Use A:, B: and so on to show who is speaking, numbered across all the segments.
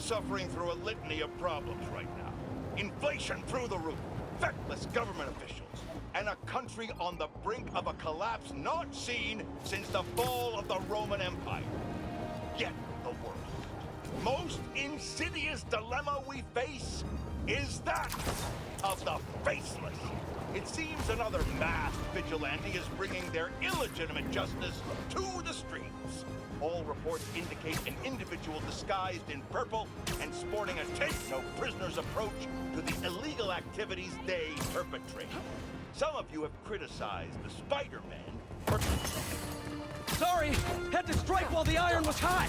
A: suffering through a litany of problems right now. Inflation through the roof, feckless government officials, and a country on the brink of a collapse not seen since the fall of the Roman Empire. Yet the world most insidious dilemma we face is that of the faceless. It seems another masked vigilante is bringing their illegitimate justice to the streets. All reports indicate an individual disguised in purple and sporting a take-no-prisoners approach to the illegal activities they perpetrate. Some of you have criticized the Spider-Man for...
B: Sorry! Had to strike while the iron was hot!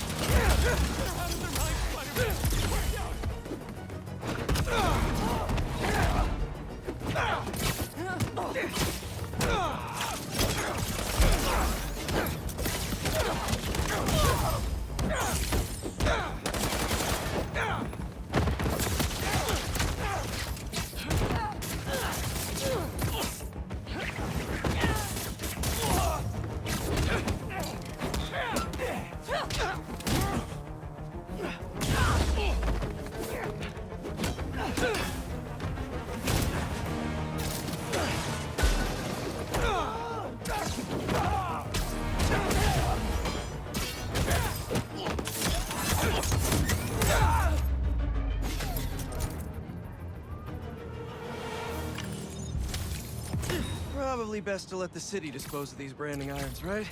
B: Probably best to let the city dispose of these branding irons, right?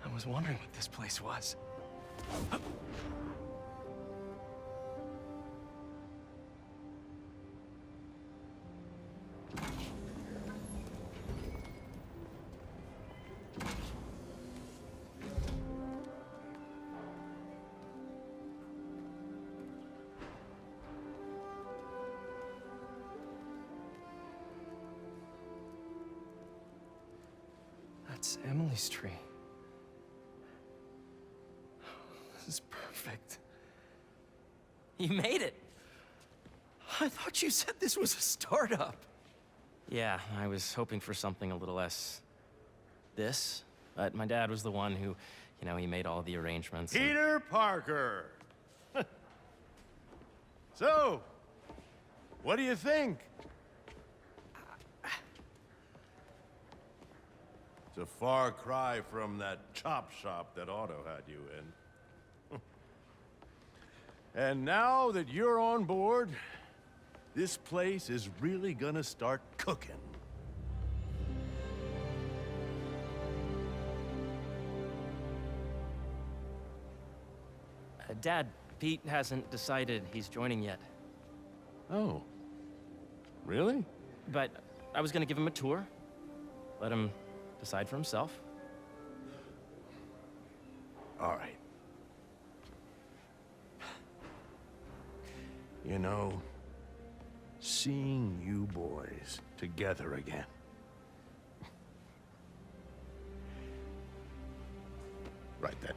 B: I was wondering what this place was. That's Emily's tree. This is perfect.
C: You made it!
B: I thought you said this was a startup.
C: Yeah, I was hoping for something a little less... this. But my dad was the one who, he made all the arrangements.
D: Peter Parker! So, what do you think? It's a far cry from that chop shop that Otto had you in. And now that you're on board, this place is really gonna start cooking.
C: Dad, Pete hasn't decided he's joining yet.
D: Oh. Really?
C: But I was gonna give him a tour. Let him decide for himself.
D: All right. You know, seeing you boys together again. Right then.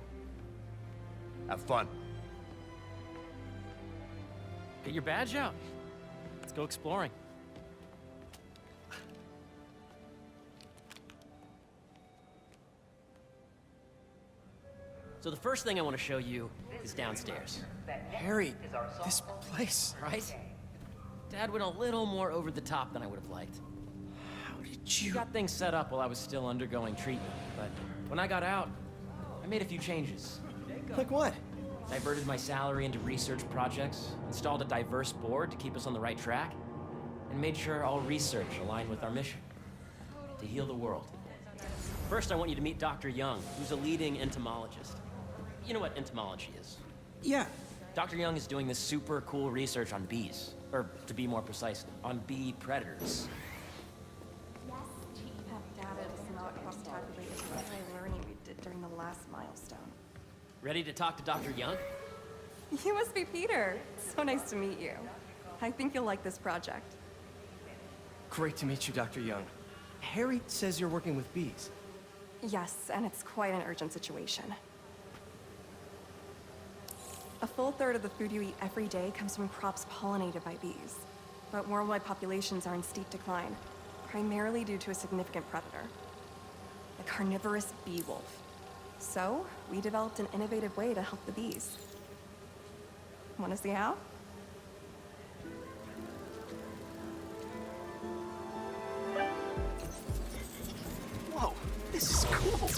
D: Have fun.
C: Get your badge out. Let's go exploring. So the first thing I want to show you is downstairs.
B: Harry, this place.
C: Right? Dad went a little more over the top than I would have liked.
B: How did
C: He
B: you...
C: got things set up while I was still undergoing treatment, but when I got out, I made a few changes.
B: Like what?
C: Diverted my salary into research projects, installed a diverse board to keep us on the right track, and made sure all research aligned with our mission, to heal the world. First, I want you to meet Dr. Young, who's a leading entomologist. You know what entomology is?
B: Yeah.
C: Dr. Young is doing this super cool research on bees, or to be more precise, on bee predators.
E: Yes, GPEP data does not cross-tabulate with the learning we did during the last milestone.
C: Ready to talk to Dr. Young?
F: You must be Peter. So nice to meet you. I think you'll like this project.
G: Great to meet you, Dr. Young. Harry says you're working with bees.
F: Yes, and it's quite an urgent situation. A full third of the food you eat every day comes from crops pollinated by bees. But worldwide populations are in steep decline, primarily due to a significant predator, the carnivorous bee wolf. So, we developed an innovative way to help the bees. Want to see how?
G: Whoa, this is cool.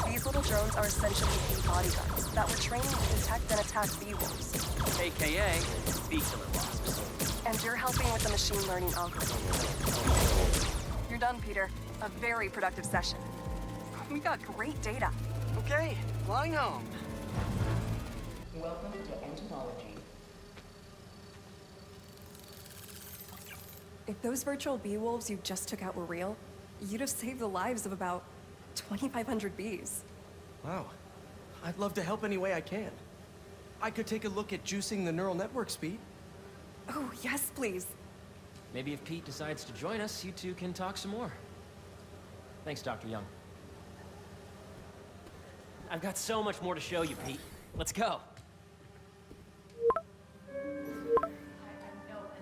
F: These little drones are essentially bee bodyguards that were trained to detect and attack bee wolves.
C: AKA bee killer wasps.
F: And you're helping with the machine learning algorithm. You're done, Peter. A very productive session. We got great data.
G: Okay, flying home.
H: Welcome to entomology.
F: If those virtual bee wolves you just took out were real, you'd have saved the lives of about 2,500 bees.
G: Wow. I'd love to help any way I can. I could take a look at juicing the neural network speed.
F: Oh, yes, please.
C: Maybe if Pete decides to join us, you two can talk some more. Thanks, Dr. Young. I've got so much more to show you, Pete. Let's go.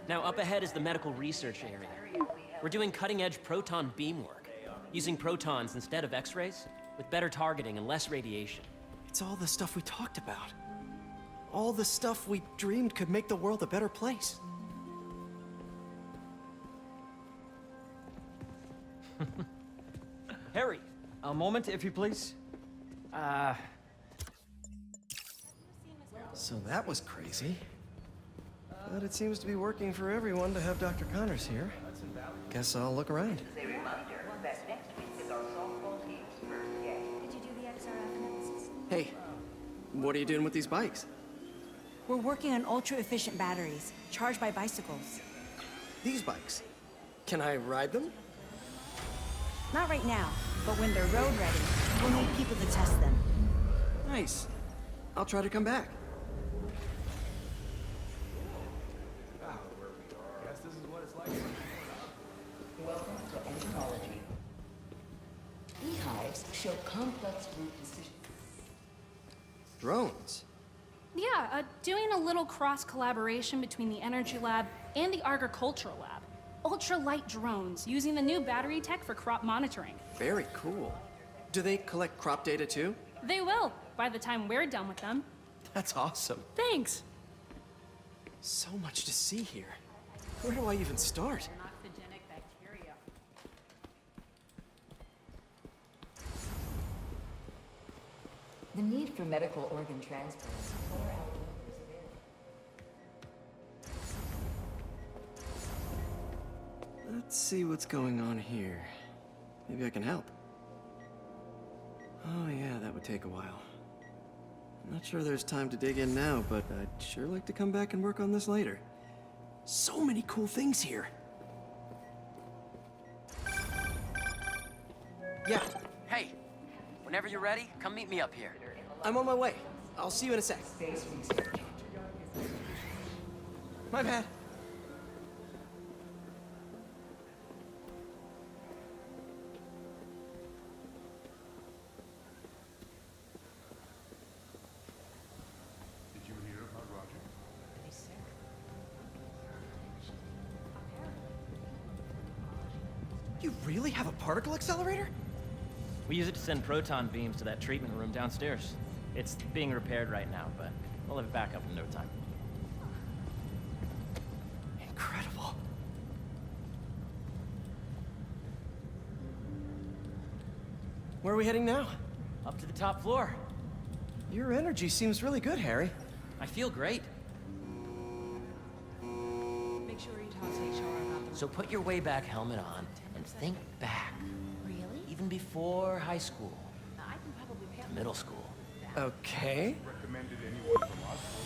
C: Now, up ahead is the medical research area. We're doing cutting-edge proton beam work, using protons instead of X-rays, with better targeting and less radiation.
G: It's all the stuff we talked about. All the stuff we dreamed could make the world a better place.
B: Harry, a moment, if you please.
G: So that was crazy. But it seems to be working for everyone to have Dr. Connors here. Guess I'll look around.
H: A reminder that next week is our softball team's first game.
E: Did you do the XRF analysis?
G: Hey, what are you doing with these bikes?
I: We're working on ultra-efficient batteries, charged by bicycles.
G: These bikes. Can I ride them?
I: Not right now, but when they're road ready, we'll need people to test them.
G: Nice. I'll try to come back.
H: Welcome to entomology. Beehives show complex root decisions.
G: Drones.
J: Yeah, doing a little cross-collaboration between the Energy Lab and the Agricultural Lab. Ultra-light drones using the new battery tech for crop monitoring.
G: Very cool. Do they collect crop data too?
J: They will, by the time we're done with them.
G: That's awesome.
J: Thanks.
G: So much to see here. Where do I even start?
H: The need for medical organ transplants far outnumbers available.
G: Let's see what's going on here. Maybe I can help. Oh yeah, that would take a while. I'm not sure there's time to dig in now, but I'd sure like to come back and work on this later. So many cool things here. Yeah,
C: Hey, whenever you're ready, come meet me up here.
G: I'm on my way. I'll see you in a sec. My bad.
D: Did you hear about Roger?
G: You really have a particle accelerator?
C: We use it to send proton beams to that treatment room downstairs. It's being repaired right now, but we'll have it back up in no time.
G: Incredible. Where are we heading now?
C: Up to the top floor.
G: Your energy seems really good, Harry.
C: I feel great.
I: Make sure you talk to HR about
C: So put your way back helmet on and think back.
E: Really?
C: Even before high school,
E: I can probably pay
C: to middle school.
G: Okay.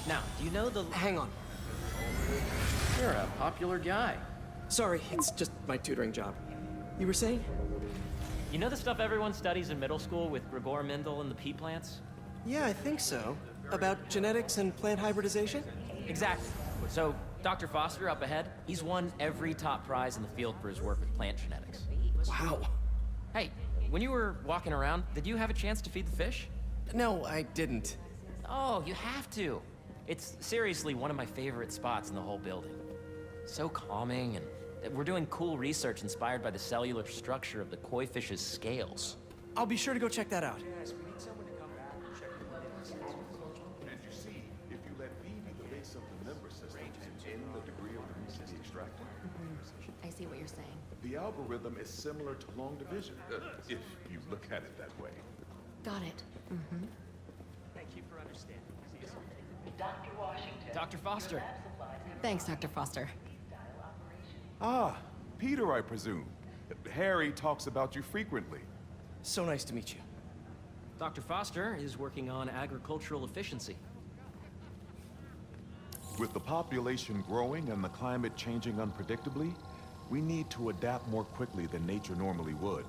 C: Now, do you know the...
G: Hang on.
C: You're a popular guy.
G: Sorry, it's just my tutoring job. You were saying?
C: You know the stuff everyone studies in middle school with Gregor Mendel and the pea plants?
G: Yeah, I think so. About genetics and plant hybridization?
C: Exactly. So, Dr. Foster up ahead, he's won every top prize in the field for his work with plant genetics.
G: Wow.
C: Hey, when you were walking around, did you have a chance to feed the fish?
G: No, I didn't.
C: Oh, you have to. It's seriously one of my favorite spots in the whole building. So calming, and we're doing cool research inspired by the cellular structure of the koi fish's scales.
G: I'll be sure to go check that out.
D: And you see, if you let B be the base of the member system and N the degree of the recently extracted,
E: I see what you're saying.
D: the algorithm is similar to long division, if you look at it that way.
E: Got it.
C: Thank you for understanding. Dr. Foster.
E: Thanks, Dr. Foster.
D: Ah, Peter, I presume. Harry talks about you frequently.
G: So nice to meet you.
C: Dr. Foster is working on agricultural efficiency.
D: With the population growing and the climate changing unpredictably, we need to adapt more quickly than nature normally would.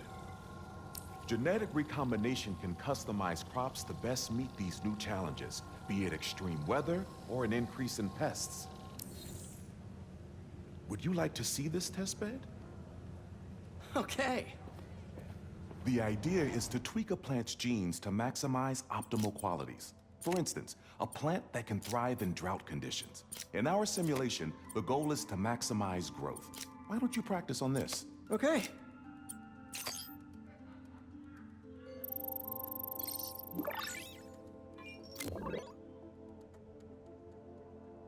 D: Genetic recombination can customize crops to best meet these new challenges, be it extreme weather or an increase in pests. Would you like to see this testbed?
G: Okay.
D: The idea is to tweak a plant's genes to maximize optimal qualities. For instance, a plant that can thrive in drought conditions. In our simulation, the goal is to maximize growth. Why don't you practice on this?
G: Okay.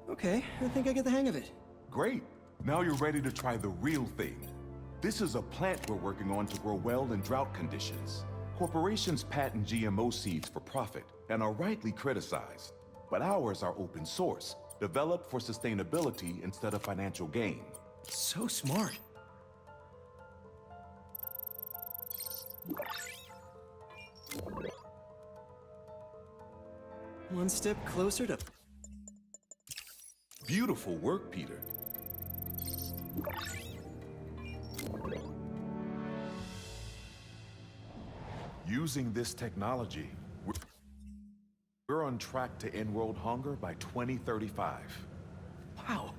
G: Okay, I think I get the hang of it.
D: Great. Now you're ready to try the real thing. This is a plant we're working on to grow well in drought conditions. Corporations patent GMO seeds for profit and are rightly criticized. But ours are open source, developed for sustainability instead of financial gain.
G: So smart. One step closer to...
D: Beautiful work, Peter. Using this technology, we're on track to end world hunger by 2035.
G: Wow.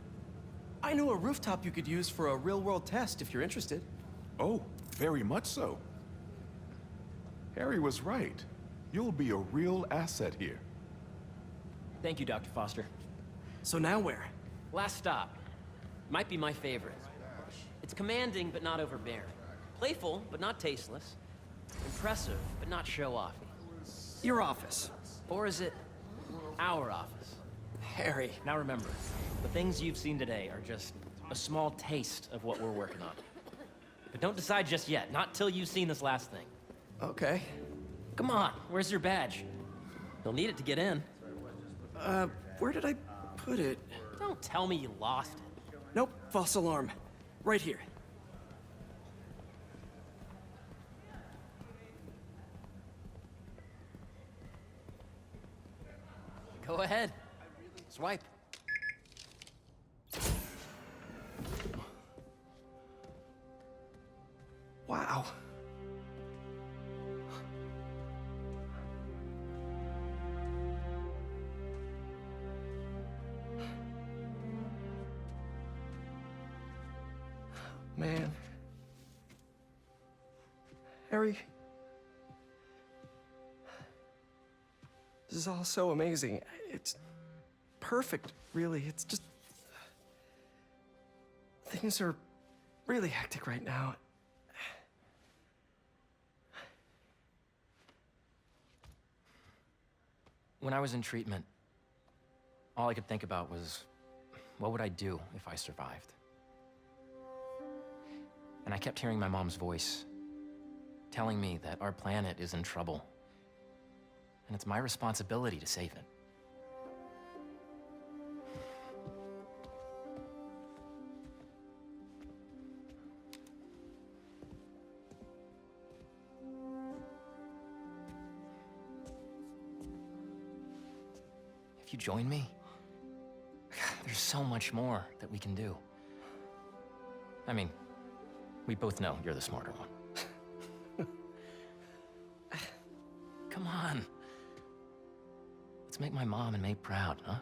G: I know a rooftop you could use for a real-world test if you're interested.
D: Oh, very much so. Harry was right. You'll be a real asset here.
C: Thank you, Dr. Foster.
G: So now where?
C: Last stop. Might be my favorite. It's commanding, but not overbearing. Playful, but not tasteless. Impressive, but not show-offy.
G: Your office.
C: Or is it our office?
G: Harry.
C: Now remember, the things you've seen today are just a small taste of what we're working on. But don't decide just yet, not till you've seen this last thing.
G: Okay.
C: Come on, where's your badge? You'll need it to get in.
G: Where did I put it?
C: Don't tell me you lost it.
G: Nope, false alarm. Right here.
C: Go ahead. Swipe.
G: Wow. Man. Harry. This is all so amazing. It's perfect, really. It's just... Things are really hectic right now.
C: When I was in treatment, all I could think about was, what would I do if I survived? And I kept hearing my mom's voice, telling me that our planet is in trouble, and it's my responsibility to save it. If you join me, there's so much more that we can do. I mean, we both know you're the smarter one. Come on. Let's make my mom and May proud, huh?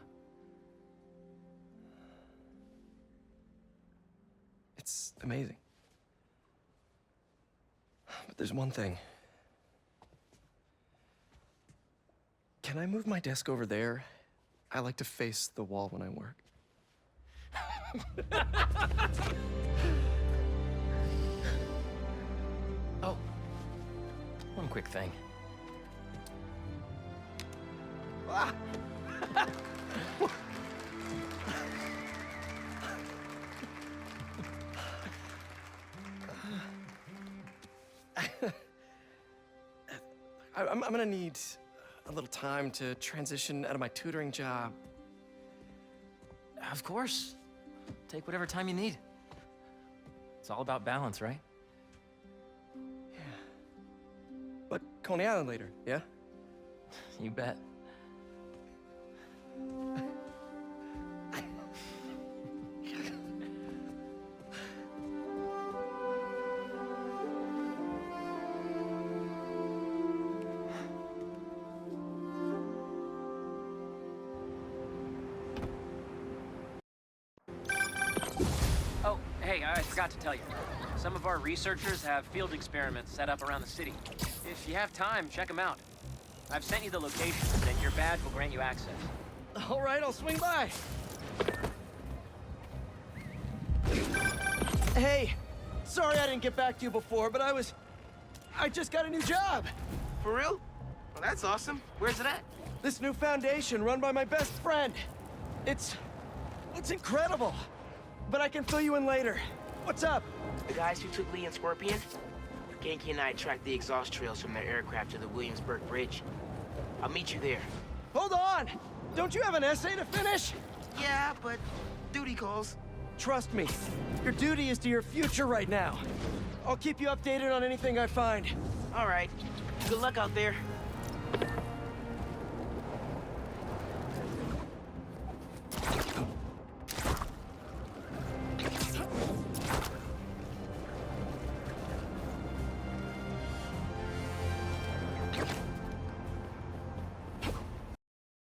G: It's amazing. But there's one thing. Can I move my desk over there? I like to face the wall when I work.
C: Oh, one quick thing.
G: Ah! I'm gonna need a little time to transition out of my tutoring job.
C: Of course. Take whatever time you need. It's all about balance, right?
G: Yeah. But Coney Island later, yeah?
C: You bet. Oh, hey, I forgot to tell you. Some of our researchers have field experiments set up around the city. If you have time, check them out. I've sent you the locations, and your badge will grant you access.
G: All right, I'll swing by. Hey, sorry I didn't get back to you before, but I just got a new job.
K: For real? Well, that's awesome. Where's it at?
G: This new foundation run by my best friend. It's incredible. But I can fill you in later. What's up?
K: The guys who took Lee and Scorpion? Genki and I tracked the exhaust trails from their aircraft to the Williamsburg Bridge. I'll meet you there.
G: Hold on! Don't you have an essay to finish?
K: Yeah, but duty calls.
G: Trust me, your duty is to your future right now. I'll keep you updated on anything I find.
K: All right. Good luck out there.